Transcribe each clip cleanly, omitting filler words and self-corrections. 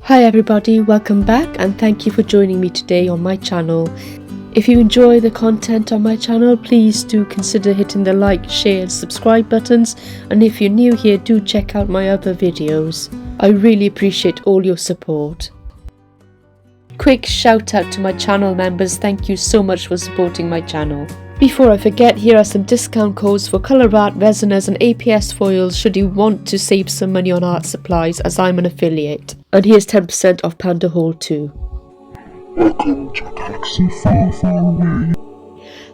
Hi everybody, welcome back and thank you for joining me today on my channel. If you enjoy the content on my channel, please do consider hitting the like, share and subscribe buttons, and if you're new here, do check out my other videos. I really appreciate all your support. Quick shout out to my channel members, thank you so much for supporting my channel. Before I forget, here are some discount codes for colour art, resiners and APS foils should you want to save some money on art supplies, as I'm an affiliate. And here's 10% off Panda Haul too. Welcome to a galaxy far, far away.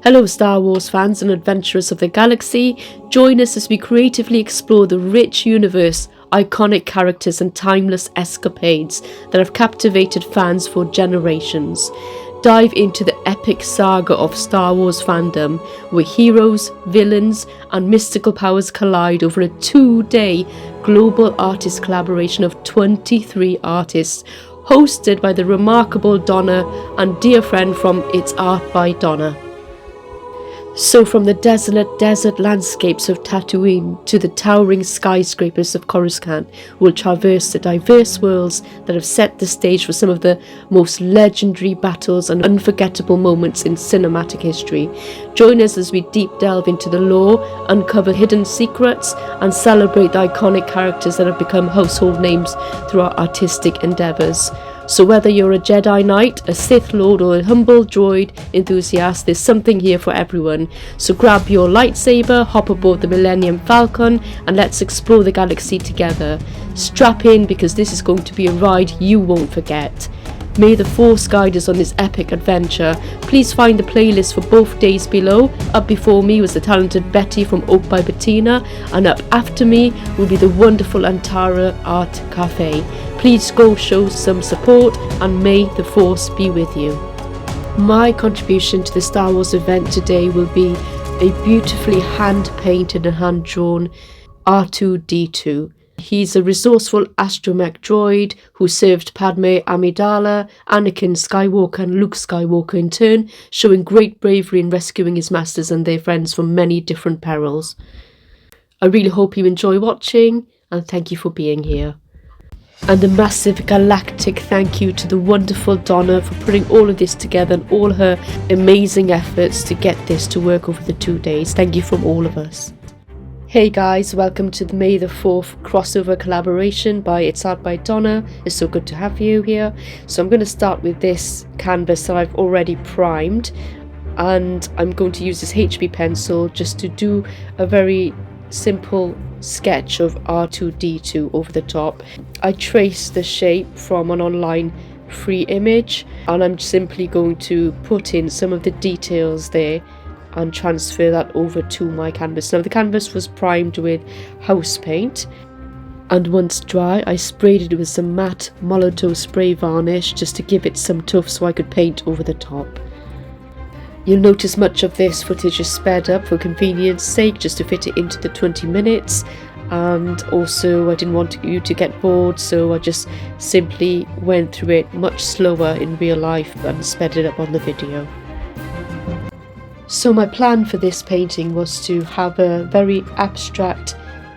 Hello Star Wars fans and adventurers of the galaxy, join us as we creatively explore the rich universe, iconic characters and timeless escapades that have captivated fans for generations. Dive into the epic saga of Star Wars fandom, where heroes, villains and mystical powers collide over a 2-day global artist collaboration of 23 artists, hosted by the remarkable Donna and dear friend from It's Art by Donna. So from the desolate desert landscapes of Tatooine to the towering skyscrapers of Coruscant, we'll traverse the diverse worlds that have set the stage for some of the most legendary battles and unforgettable moments in cinematic history. Join us as we deep delve into the lore, uncover hidden secrets, and celebrate the iconic characters that have become household names through our artistic endeavours. So whether you're a Jedi Knight, a Sith Lord or a humble droid enthusiast, there's something here for everyone. So grab your lightsaber, hop aboard the Millennium Falcon and let's explore the galaxy together. Strap in because this is going to be a ride you won't forget. May the Force guide us on this epic adventure. Please find the playlist for both days below. Up before me was the talented Betty from Oak by Bettina, and up after me will be the wonderful Antara Art Cafe. Please go show some support and may the Force be with you. My contribution to the Star Wars event today will be a beautifully hand-painted and hand-drawn R2D2. He's a resourceful astromech droid who served Padme Amidala, Anakin Skywalker and Luke Skywalker in turn, showing great bravery in rescuing his masters and their friends from many different perils. I really hope you enjoy watching and thank you for being here. And a massive galactic thank you to the wonderful Donna for putting all of this together and all her amazing efforts to get this to work over the 2 days. Thank you from all of us. Hey guys, welcome to the May the 4th crossover collaboration by It's Art by Donna. It's so good to have you here. So I'm going to start with this canvas that I've already primed, and I'm going to use this HB pencil just to do a very simple sketch of R2D2 over the top. I traced the shape from an online free image and I'm simply going to put in some of the details there and transfer that over to my canvas. Now the canvas was primed with house paint, and once dry I sprayed it with some matte Molotow spray varnish just to give it some tuff so I could paint over the top. You'll notice much of this footage is sped up for convenience sake, just to fit it into the 20 minutes, and also I didn't want you to get bored, so I just simply went through it much slower in real life and sped it up on the video. So my plan for this painting was to have a very abstract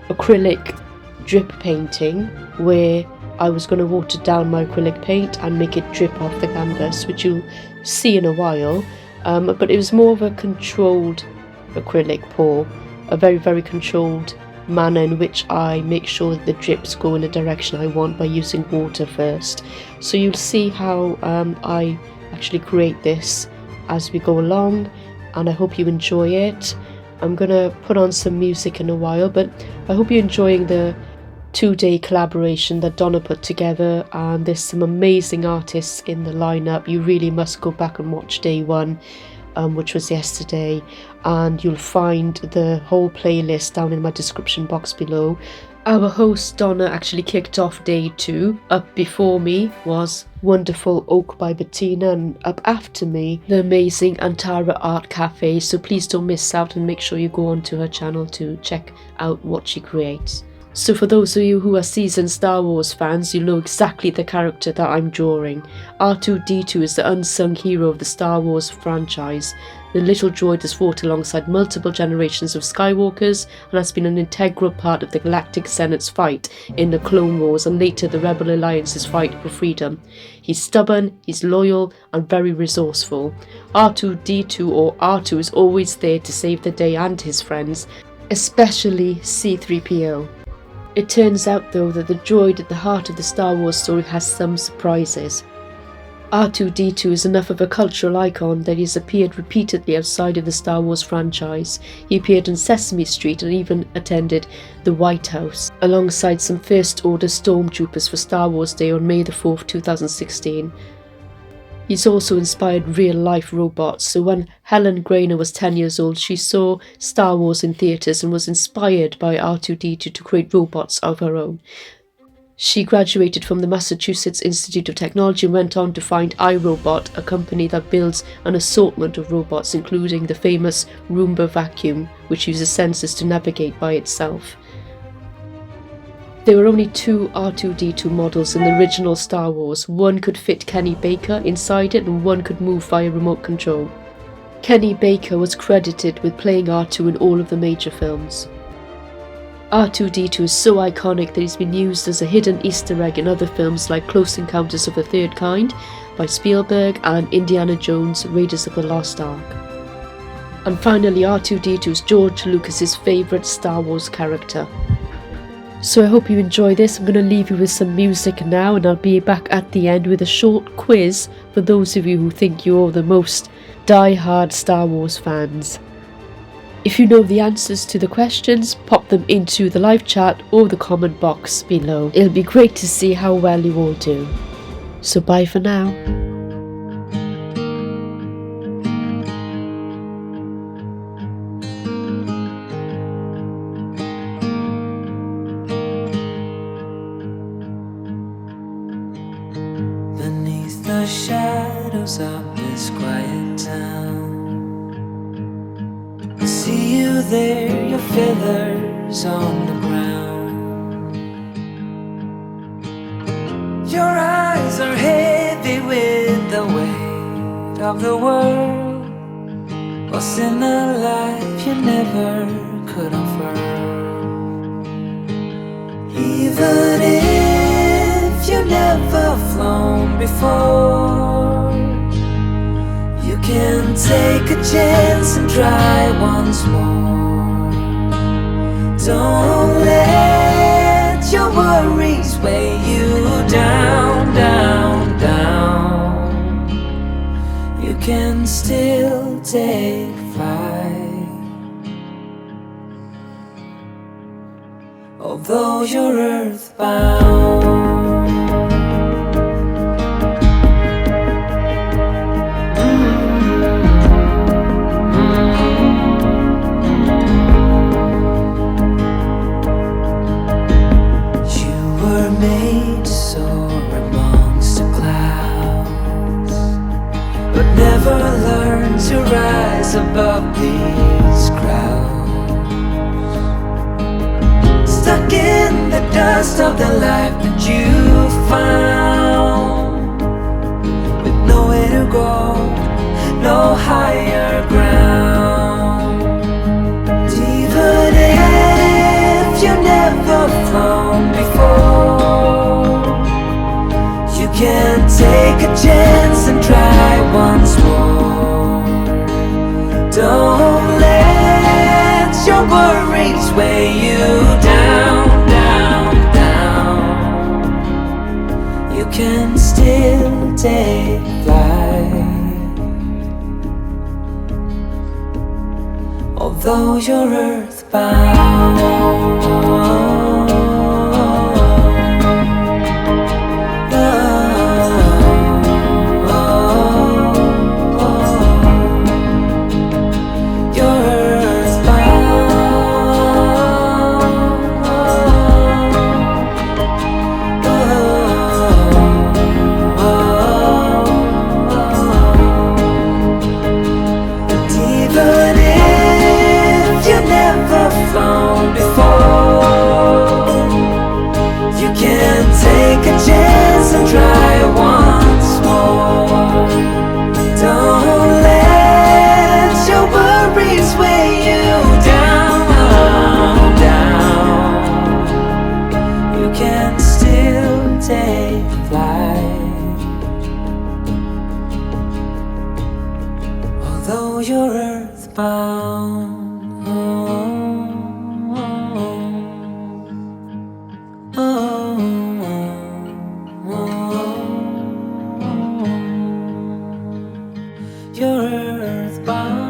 acrylic drip painting where I was going to water down my acrylic paint and make it drip off the canvas, which you'll see in a while. But it was more of a controlled acrylic pour, a very, very controlled manner in which I make sure that the drips go in the direction I want by using water first. So you'll see how I actually create this as we go along, and I hope you enjoy it. I'm gonna put on some music in a while, but I hope you're enjoying the 2-day collaboration that Donna put together, and there's some amazing artists in the lineup. You really must go back and watch day 1, which was yesterday, and you'll find the whole playlist down in my description box below. Our host Donna actually kicked off day 2. Up before me was wonderful Oak by Bettina, and up after me the amazing Antara Art Cafe, so please don't miss out and make sure you go onto her channel to check out what she creates. So for those of you who are seasoned Star Wars fans, you know exactly the character that I'm drawing. R2D2 is the unsung hero of the Star Wars franchise. the little droid has fought alongside multiple generations of Skywalkers and has been an integral part of the Galactic Senate's fight in the Clone Wars and later the Rebel Alliance's fight for freedom. He's stubborn, he's loyal, and very resourceful. R2D2 or R2 is always there to save the day and his friends, especially C-3PO. It turns out though that the droid at the heart of the Star Wars story has some surprises. R2D2 is enough of a cultural icon that he has appeared repeatedly outside of the Star Wars franchise. He appeared on Sesame Street and even attended the White House, alongside some First Order stormtroopers for Star Wars Day on May the 4th, 2016. He's also inspired real-life robots, so when Helen Grainer was 10 years old, she saw Star Wars in theatres and was inspired by R2D2 to create robots of her own. She graduated from the Massachusetts Institute of Technology and went on to find iRobot, a company that builds an assortment of robots, including the famous Roomba vacuum, which uses sensors to navigate by itself. There were only 2 R2D2 models in the original Star Wars. One could fit Kenny Baker inside it and one could move via remote control. Kenny Baker was credited with playing R2 in all of the major films. R2D2 is so iconic that he's been used as a hidden Easter egg in other films like Close Encounters of the Third Kind by Spielberg and Indiana Jones, Raiders of the Lost Ark. And finally, R2D2 is George Lucas's favourite Star Wars character. So I hope you enjoy this. I'm going to leave you with some music now, and I'll be back at the end with a short quiz for those of you who think you're the most die-hard Star Wars fans. If you know the answers to the questions, pop them into the live chat or the comment box below. It'll be great to see how well you all do. So bye for now. Beneath the shadows of this quiet town, I see you there, your feathers on the ground. Your eyes are heavy with the weight of the world. What's in a life you never could afford. Even if you never flown before, you can take a chance and try once more. Don't let your worries weigh you down, down, down. You can still take flight, although you're earthbound. Made to soar amongst the clouds, but never learn to rise above these crowds. Stuck in the dust of the life that you found, with nowhere to go, no higher ground. Even if you never flown before, you can take a chance and try once more. Don't let your worries weigh you down, down, down. You can still take flight, although you're earthbound. Even if you never flown before, you're earthbound. You're earthbound.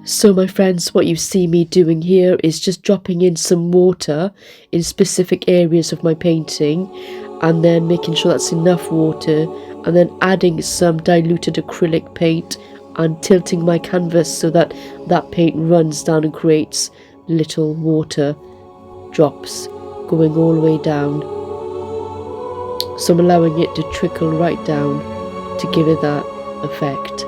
So my friends, what you see me doing here is just dropping in some water in specific areas of my painting, and then making sure that's enough water, and then adding some diluted acrylic paint and tilting my canvas so that that paint runs down and creates little water drops going all the way down. So I'm allowing it to trickle right down to give it that effect.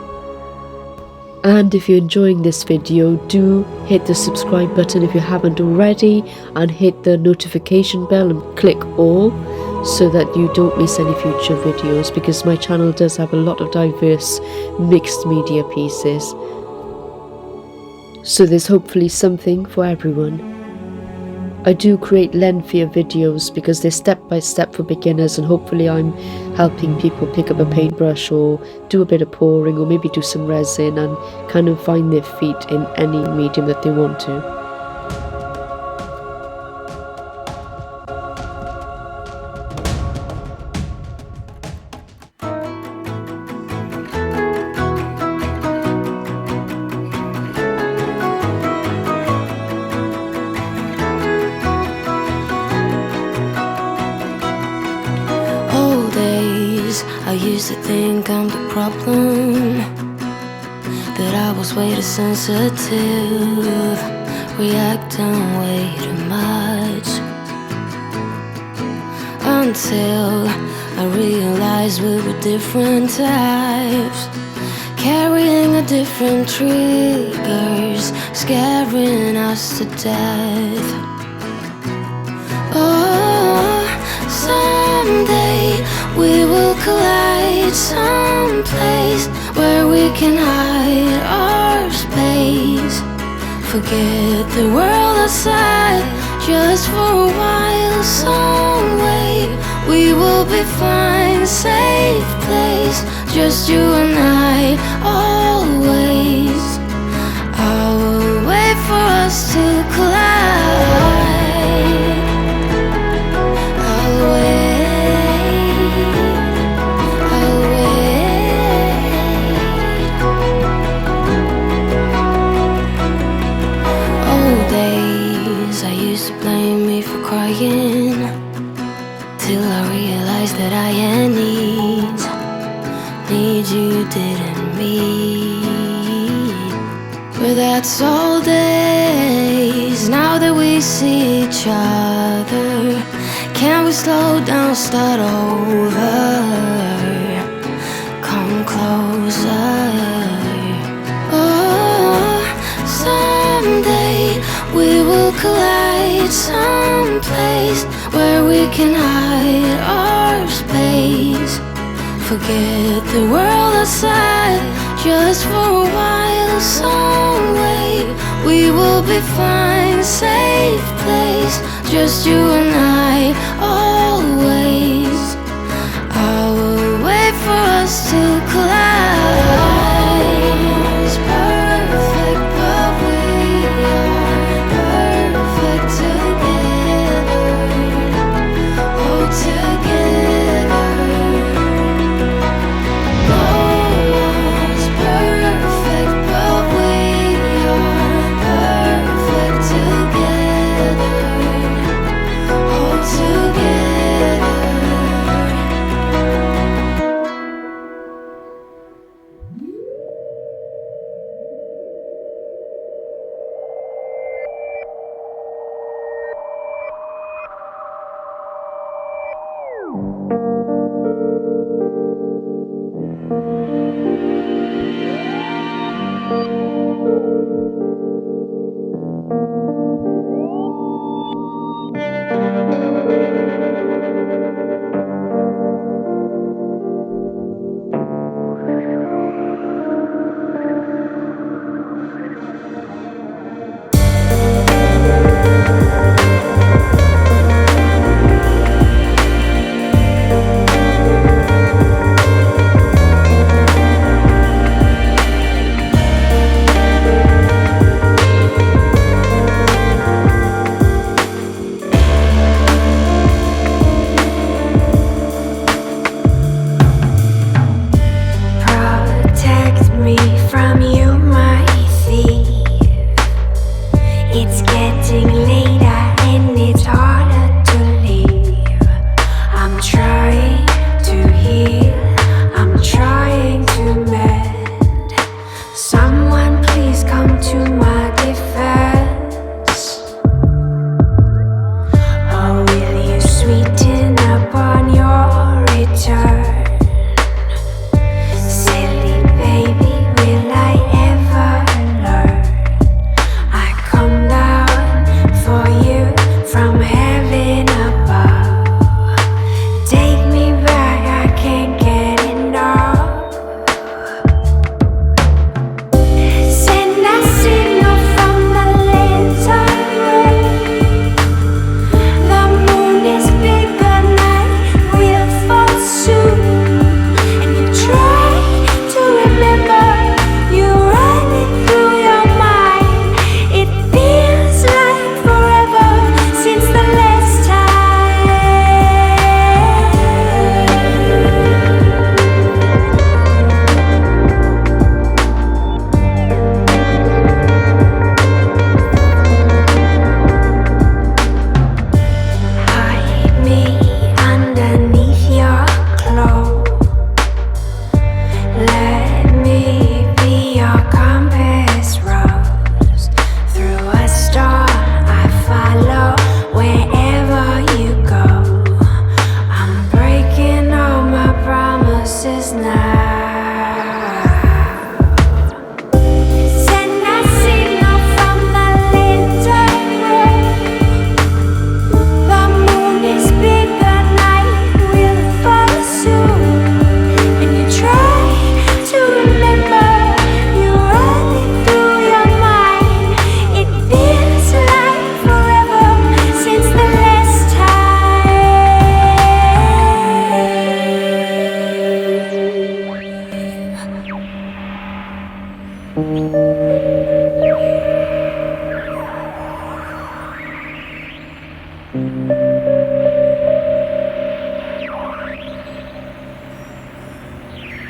And if you're enjoying this video, do hit the subscribe button if you haven't already, and hit the notification bell and click all so that you don't miss any future videos, because my channel does have a lot of diverse mixed media pieces. So there's hopefully something for everyone. I do create lengthier videos because they're step by step for beginners, and hopefully I'm helping people pick up a paintbrush or do a bit of pouring or maybe do some resin and kind of find their feet in any medium that they want to. I used to think I'm the problem, that I was way too sensitive, reacting way too much, until I realized we were different types, carrying a different triggers, scaring us to death. Oh, someday we will collide someplace where we can hide our space. Forget the world outside just for a while. Some way we will be fine. Safe place, just you and I, always. I will wait for us to collide. I'll wait. Till I realized that I had needs you didn't meet. But that's all days. Now that we see each other, can we slow down, start over? Come closer. Oh, someday we will collide someplace where we can hide our space. Forget the world outside just for a while. Some way we will be fine. Safe place, just you and I, always. I will wait for us to collide. It's perfect, but we are perfect together. Oh, together. No one's perfect, but we are perfect together. Oh, together.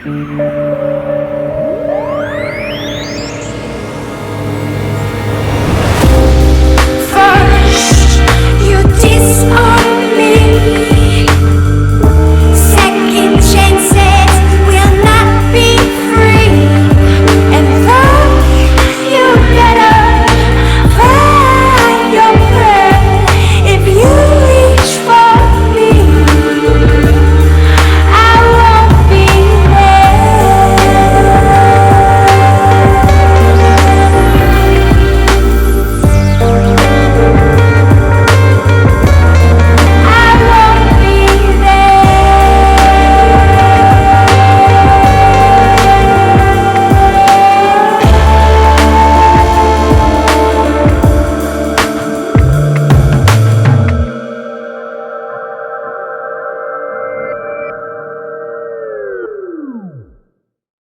you.